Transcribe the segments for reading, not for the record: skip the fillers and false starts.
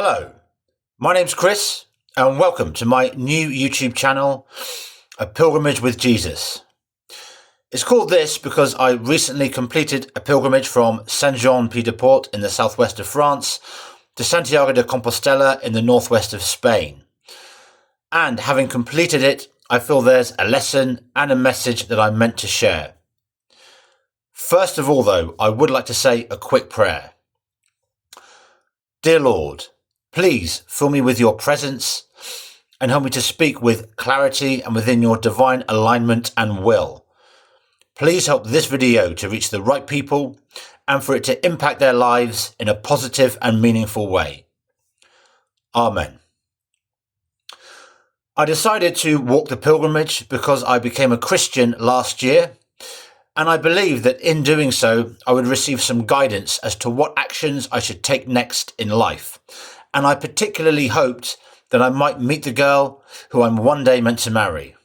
Hello, my name's Chris, and welcome to my new YouTube channel, A Pilgrimage with Jesus. It's called this because I recently completed a pilgrimage from Saint-Jean-Pied-de-Port in the southwest of France to Santiago de Compostela in the northwest of Spain. And having completed it, I feel there's a lesson and a message that I'm meant to share. First of all, though, I would like to say a quick prayer. Dear Lord, please fill me with your presence and help me to speak with clarity and within your divine alignment and will. Please help this video to reach the right people and for it to impact their lives in a positive and meaningful way. Amen. I decided to walk the pilgrimage because I became a Christian last year, and I believed that in doing so, I would receive some guidance as to what actions I should take next in life. And I particularly hoped that I might meet the girl who I'm one day meant to marry.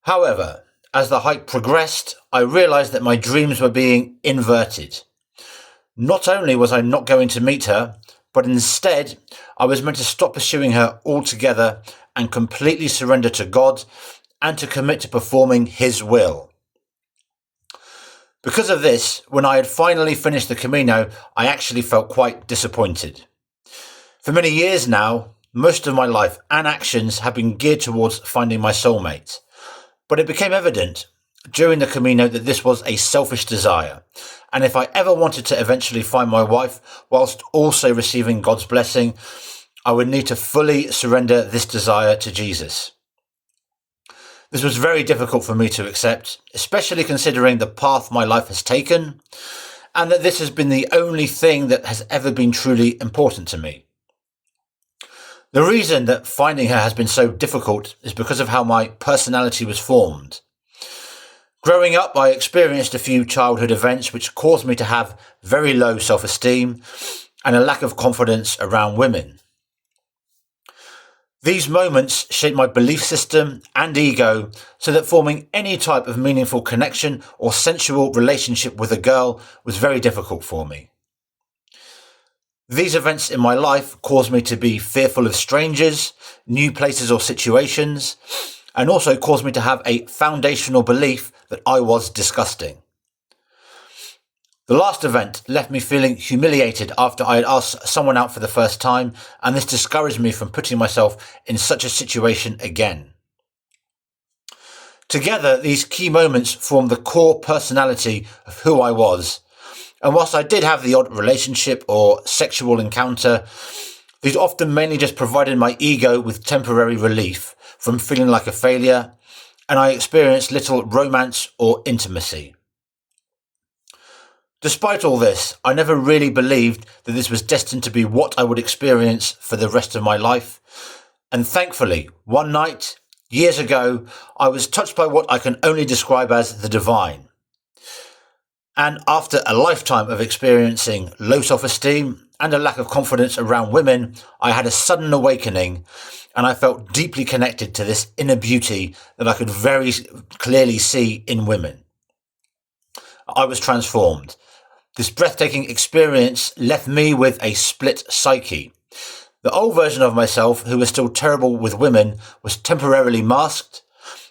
However, as the hike progressed, I realized that my dreams were being inverted. Not only was I not going to meet her, but instead I was meant to stop pursuing her altogether and completely surrender to God and to commit to performing His will. Because of this, when I had finally finished the Camino, I actually felt quite disappointed. For many years now, most of my life and actions have been geared towards finding my soulmate. But it became evident during the Camino that this was a selfish desire. And if I ever wanted to eventually find my wife, whilst also receiving God's blessing, I would need to fully surrender this desire to Jesus. This was very difficult for me to accept, especially considering the path my life has taken, and that this has been the only thing that has ever been truly important to me. The reason that finding her has been so difficult is because of how my personality was formed. Growing up, I experienced a few childhood events which caused me to have very low self-esteem and a lack of confidence around women. These moments shaped my belief system and ego so that forming any type of meaningful connection or sensual relationship with a girl was very difficult for me. These events in my life caused me to be fearful of strangers, new places or situations, and also caused me to have a foundational belief that I was disgusting. The last event left me feeling humiliated after I had asked someone out for the first time, and this discouraged me from putting myself in such a situation again. Together, these key moments formed the core personality of who I was. And whilst I did have the odd relationship or sexual encounter, these often mainly just provided my ego with temporary relief from feeling like a failure, and I experienced little romance or intimacy. Despite all this, I never really believed that this was destined to be what I would experience for the rest of my life. And thankfully, one night, years ago, I was touched by what I can only describe as the divine. And after a lifetime of experiencing low self-esteem and a lack of confidence around women, I had a sudden awakening and I felt deeply connected to this inner beauty that I could very clearly see in women. I was transformed. This breathtaking experience left me with a split psyche. The old version of myself, who was still terrible with women, was temporarily masked,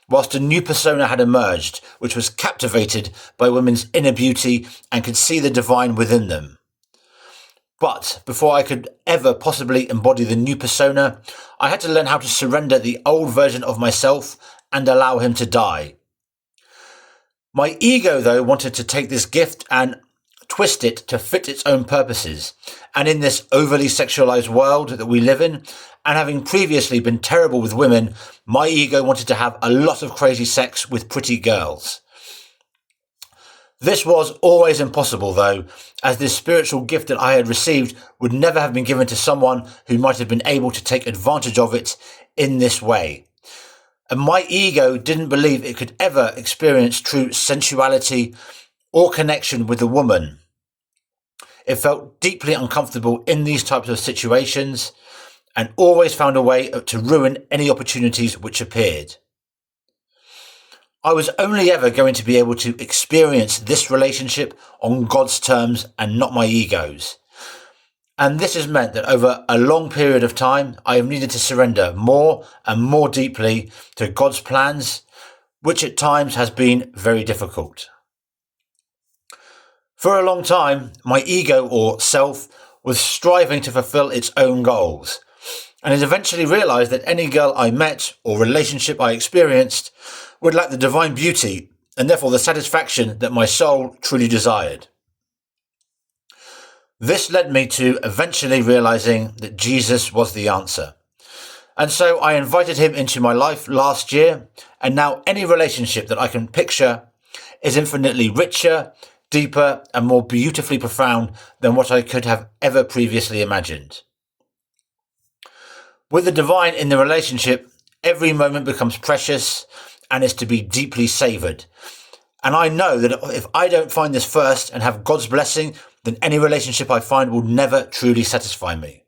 whilst a new persona had emerged, which was captivated by women's inner beauty and could see the divine within them. But before I could ever possibly embody the new persona, I had to learn how to surrender the old version of myself and allow him to die. My ego, though, wanted to take this gift and twist it to fit its own purposes. And in this overly sexualized world that we live in, and having previously been terrible with women, my ego wanted to have a lot of crazy sex with pretty girls. This was always impossible, though, as this spiritual gift that I had received would never have been given to someone who might have been able to take advantage of it in this way. And my ego didn't believe it could ever experience true sensuality or connection with a woman. It felt deeply uncomfortable in these types of situations and always found a way to ruin any opportunities which appeared. I was only ever going to be able to experience this relationship on God's terms and not my ego's. And this has meant that over a long period of time, I have needed to surrender more and more deeply to God's plans, which at times has been very difficult. For a long time, my ego or self was striving to fulfill its own goals, and it eventually realized that any girl I met or relationship I experienced would lack the divine beauty and therefore the satisfaction that my soul truly desired. This led me to eventually realizing that Jesus was the answer. And so I invited him into my life last year, and now any relationship that I can picture is infinitely richer, deeper, and more beautifully profound than what I could have ever previously imagined. With the divine in the relationship, every moment becomes precious and is to be deeply savoured. And I know that if I don't find this first and have God's blessing, then any relationship I find will never truly satisfy me.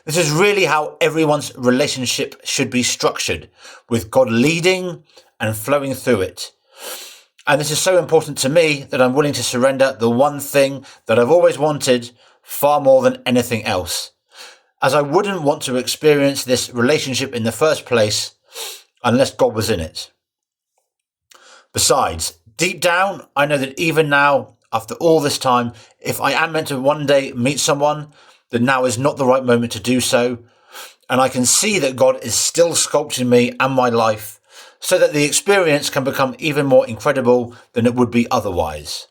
This is really how everyone's relationship should be structured, with God leading and flowing through it. And this is so important to me that I'm willing to surrender the one thing that I've always wanted far more than anything else, as I wouldn't want to experience this relationship in the first place unless God was in it. Besides, deep down, I know that even now, after all this time, if I am meant to one day meet someone, then now is not the right moment to do so. And I can see that God is still sculpting me and my life so that the experience can become even more incredible than it would be otherwise.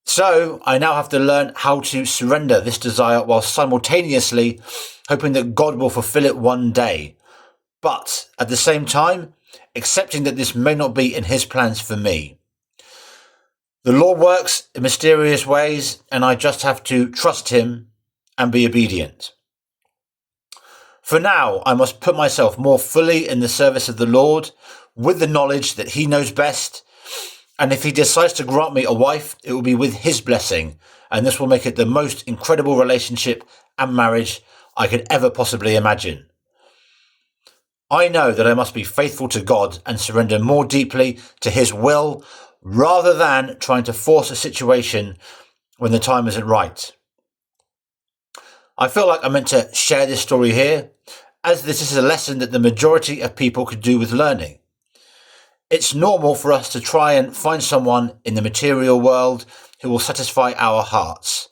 So I now have to learn how to surrender this desire while simultaneously hoping that God will fulfill it one day. But at the same time, accepting that this may not be in his plans for me. The Lord works in mysterious ways, and I just have to trust him and be obedient. For now, I must put myself more fully in the service of the Lord with the knowledge that he knows best. And if he decides to grant me a wife, it will be with his blessing. And this will make it the most incredible relationship and marriage I could ever possibly imagine. I know that I must be faithful to God and surrender more deeply to his will rather than trying to force a situation when the time isn't right. I feel like I'm meant to share this story here, as this is a lesson that the majority of people could do with learning. It's normal for us to try and find someone in the material world who will satisfy our hearts,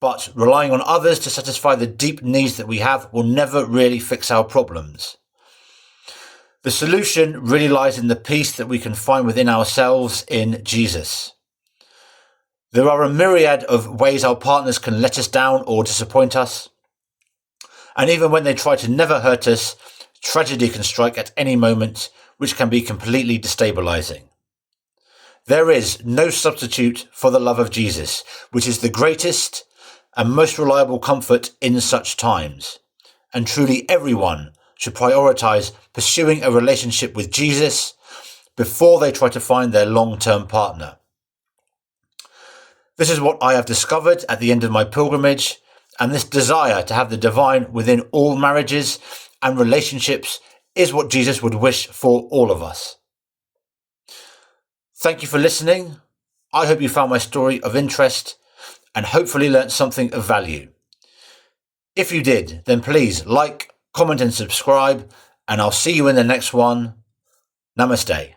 but relying on others to satisfy the deep needs that we have will never really fix our problems. The solution really lies in the peace that we can find within ourselves in Jesus. There are a myriad of ways our partners can let us down or disappoint us. And even when they try to never hurt us, tragedy can strike at any moment, which can be completely destabilizing. There is no substitute for the love of Jesus, which is the greatest and most reliable comfort in such times. And truly everyone should prioritize pursuing a relationship with Jesus before they try to find their long-term partner. This is what I have discovered at the end of my pilgrimage, and this desire to have the divine within all marriages and relationships is what Jesus would wish for all of us. Thank you for listening. I hope you found my story of interest and hopefully learnt something of value. If you did, then please like, comment and subscribe, and I'll see you in the next one. Namaste.